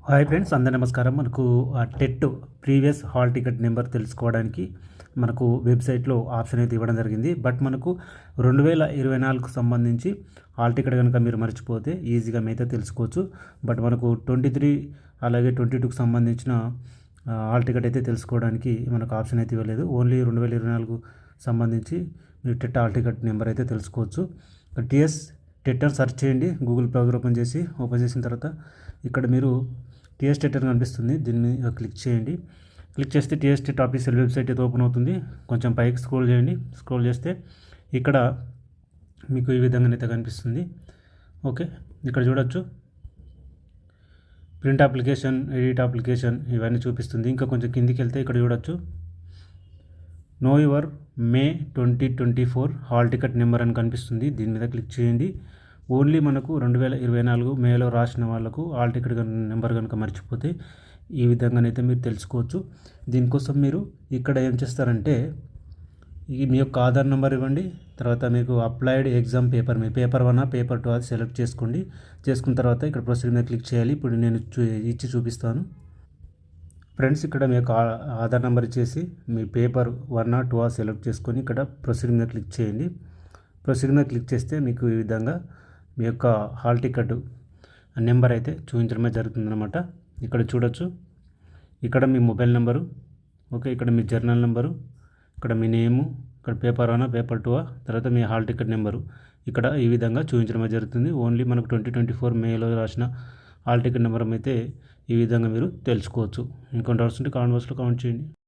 Hi friends, అందరి నమస్కారం. మనకు TET previous hall ticket number తెలుసుకోవడానికి మనకు వెబ్సైట్లో ఆప్షన్ అయితే ఇవ్వడం జరిగింది. బట్ మనకు 2024కు సంబంధించి హాల్ టికెట్ కనుక మీరు మర్చిపోతే ఈజీగా అయితే తెలుసుకోవచ్చు. బట్ మనకు 23 అలాగే 22కు సంబంధించిన హాల్ టికెట్ అయితే తెలుసుకోవడానికి మనకు ఆప్షన్ అయితే ఇవ్వలేదు. ఓన్లీ 2024 సంబంధించి మీరు టెట్ హాల్ టికెట్ నెంబర్ అయితే తెలుసుకోవచ్చు. టీఎస్ టెట్ అని సెర్చ్ చేయండి. గూగుల్ బ్రౌజర్ ఓపెన్ చేసిన తర్వాత ఇక్కడ మీరు టీఎస్ టెట్ అని కనిపిస్తుంది. దీన్ని క్లిక్ చేయండి. క్లిక్ చేస్తే టీఎస్ టెట్ ఆఫీషియల్ వెబ్సైట్ అయితే ఓపెన్ అవుతుంది. కొంచెం పైకి స్క్రోల్ చేయండి. స్క్రోల్ చేస్తే ఇక్కడ మీకు ఈ విధంగానైతే కనిపిస్తుంది. ఓకే, ఇక్కడ చూడొచ్చు ప్రింట్ అప్లికేషన్, ఎడిట్ అప్లికేషన్ ఇవన్నీ చూపిస్తుంది. ఇంకా కొంచెం కిందికి వెళ్తే ఇక్కడ చూడొచ్చు know your May 2024 hall ticket number అని కనిపిస్తుంది. దీని మీద క్లిక్ చేయండి. ఓన్లీ మనకు 2024 మేలో రాసిన వాళ్ళకు హాల్ టికెట్ నెంబర్ కనుక మర్చిపోతే ఈ విధంగానైతే మీరు తెలుసుకోవచ్చు. దీనికోసం మీరు ఇక్కడ ఏం చేస్తారంటే మీ యొక్క ఆధార్ నెంబర్ ఇవ్వండి. తర్వాత మీకు అప్లైడ్ ఎగ్జామ్ పేపర్, మీ పేపర్ 1 పేపర్ 2 అది సెలెక్ట్ చేసుకోండి. చేసుకున్న తర్వాత ఇక్కడ ప్రొసీడ్ మీద క్లిక్ చేయాలి. ఇప్పుడు నేను ఇచ్చి చూపిస్తాను. ఫ్రెండ్స్, ఇక్కడ మీ యొక్క ఆధార్ నెంబర్ ఇచ్చేసి మీ పేపర్ 1 2 సెలెక్ట్ చేసుకొని ఇక్కడ ప్రొసీడ్ మీద క్లిక్ చేయండి. ప్రొసీడ్ మీద క్లిక్ చేస్తే మీకు ఈ విధంగా మీ యొక్క హాల్ టికెట్ నెంబర్ అయితే చూపించడమే జరుగుతుందన్నమాట. ఇక్కడ చూడొచ్చు, ఇక్కడ మీ మొబైల్ నెంబరు, ఓకే, ఇక్కడ మీ జర్నల్ నెంబరు, ఇక్కడ మీ నేము, ఇక్కడ పేపర్ 1 పేపర్ 2 తర్వాత మీ హాల్ టికెట్ నెంబరు ఇక్కడ ఈ విధంగా చూపించడమే జరుగుతుంది. ఓన్లీ మనకు 2024 మేలో రాసిన హాల్ టికెట్ నెంబర్ అయితే ఈ విధంగా మీరు తెలుసుకోవచ్చు. ఇంకొన్ని డౌట్స్ ఉంటే కామెంట్ బాక్స్లో కామెంట్ చేయండి.